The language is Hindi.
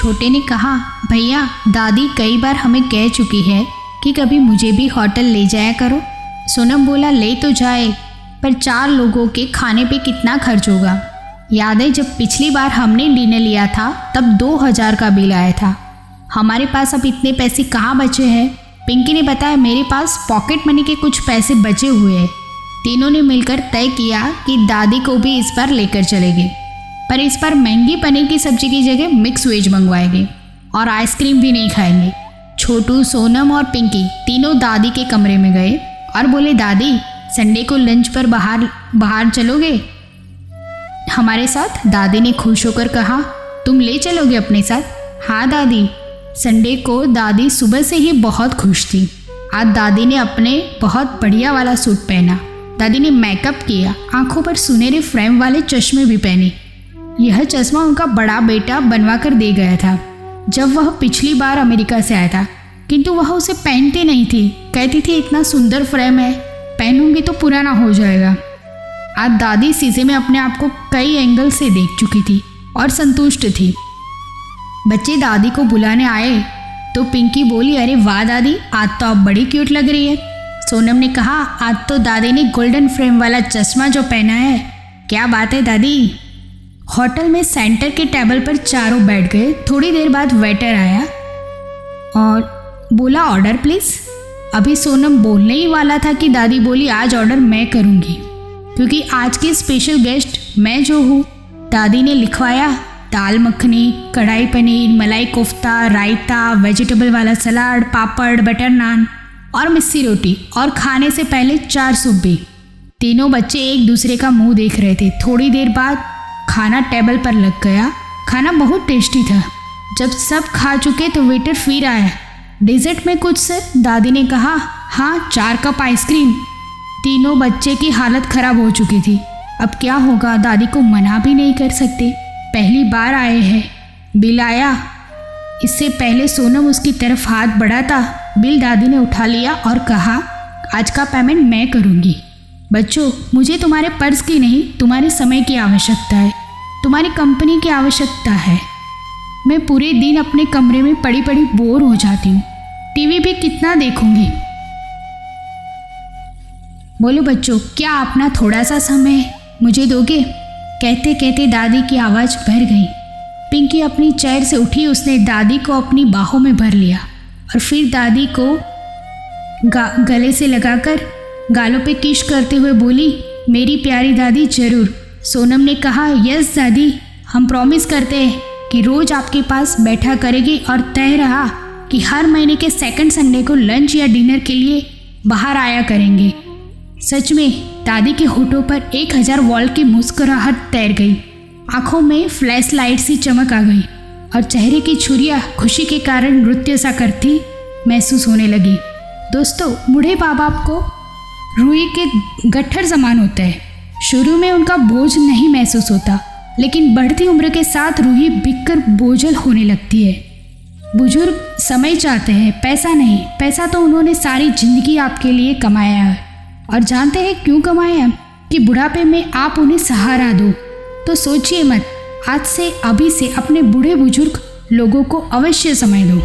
छोटे ने कहा, भैया दादी कई बार हमें कह चुकी है कि कभी मुझे भी होटल ले जाया करो। सोनम बोला, ले तो जाए, पर 4 लोगों के खाने पे कितना खर्च होगा। याद है जब पिछली बार हमने डिनर लिया था तब 2000 का बिल आया था। हमारे पास अब इतने पैसे कहाँ बचे हैं। पिंकी ने बताया, मेरे पास पॉकेट मनी के कुछ पैसे बचे हुए हैं। तीनों ने मिलकर तय किया कि दादी को भी इस बार लेकर चलेंगे, पर इस बार महंगी पनीर की सब्जी की जगह मिक्स वेज मंगवाएंगे और आइसक्रीम भी नहीं खाएंगे। छोटू, सोनम और पिंकी तीनों दादी के कमरे में गए और बोले, दादी संडे को लंच पर बाहर चलोगे हमारे साथ। दादी ने खुश होकर कहा, तुम ले चलोगे अपने साथ? हाँ दादी। संडे को दादी सुबह से ही बहुत खुश थी। आज दादी ने अपने बहुत बढ़िया वाला सूट पहना। दादी ने मेकअप किया, आंखों पर सुनहरे फ्रेम वाले चश्मे भी पहने। यह चश्मा उनका बड़ा बेटा बनवा कर दे गया था जब वह पिछली बार अमेरिका से आया था, किंतु वह उसे पहनती नहीं थी। कहती थी, इतना सुंदर फ्रेम है, पहनूंगी तो पुराना हो जाएगा। आज दादी शीशे में अपने आप को कई एंगल से देख चुकी थी और संतुष्ट थी। बच्चे दादी को बुलाने आए तो पिंकी बोली, अरे वाह दादी, आज तो आप बड़ी क्यूट लग रही है। सोनम ने कहा, आज तो दादी ने गोल्डन फ्रेम वाला चश्मा जो पहना है, क्या बात है दादी। होटल में सेंटर के टेबल पर चारों बैठ गए। थोड़ी देर बाद वेटर आया और बोला, ऑर्डर प्लीज़। अभी सोनम बोलने ही वाला था कि दादी बोली, आज ऑर्डर मैं करूँगी क्योंकि आज की स्पेशल गेस्ट मैं जो हूँ। दादी ने लिखवाया, दाल मखनी, कढ़ाई पनीर, मलाई कोफ्ता, रायता, वेजिटेबल वाला सलाद, पापड़, बटर नान और मिस्सी रोटी, और खाने से पहले 4 सूप भी। तीनों बच्चे एक दूसरे का मुंह देख रहे थे। थोड़ी देर बाद खाना टेबल पर लग गया। खाना बहुत टेस्टी था। जब सब खा चुके तो वेटर फिर आया, डेजर्ट में कुछ सर? दादी ने कहा, हाँ 4 कप आइसक्रीम। तीनों बच्चे की हालत खराब हो चुकी थी। अब क्या होगा, दादी को मना भी नहीं कर सकते, पहली बार आए हैं। बिल आया। इससे पहले सोनम उसकी तरफ हाथ बढ़ाता, बिल दादी ने उठा लिया और कहा, आज का पेमेंट मैं करूँगी। बच्चों, मुझे तुम्हारे पर्स की नहीं, तुम्हारे समय की आवश्यकता है, तुम्हारी कंपनी की आवश्यकता है। मैं पूरे दिन अपने कमरे में पड़ी पड़ी बोर हो जाती हूँ, टीवी भी कितना देखूंगी। बोलो बच्चों, क्या अपना थोड़ा सा समय मुझे दोगे? कहते कहते दादी की आवाज़ भर गई। पिंकी अपनी चेयर से उठी। उसने दादी को अपनी बाहों में भर लिया और फिर दादी को गले से लगाकर गालों पे किस करते हुए बोली, मेरी प्यारी दादी जरूर। सोनम ने कहा, यस दादी, हम प्रॉमिस करते हैं कि रोज़ आपके पास बैठा करेगी और तय रहा कि हर महीने के सेकंड संडे को लंच या डिनर के लिए बाहर आया करेंगे। सच में दादी के होठों पर 1000 वॉल्ट की मुस्कुराहट तैर गई। आंखों में फ्लैश लाइट सी चमक आ गई और चेहरे की छुरियाँ खुशी के कारण नृत्य सा करती महसूस होने लगी। दोस्तों, बूढ़े माँ बाप को रुई के गट्ठर समान होता है। शुरू में उनका बोझ नहीं महसूस होता, लेकिन बढ़ती उम्र के साथ रूही बिककर बोझल होने लगती है। बुजुर्ग समय चाहते हैं, पैसा नहीं। पैसा तो उन्होंने सारी जिंदगी आपके लिए कमाया है, और जानते हैं क्यों कमाया? कि बुढ़ापे में आप उन्हें सहारा दो। तो सोचिए मत, आज से अभी से अपने बूढ़े बुजुर्ग लोगों को अवश्य समय दो।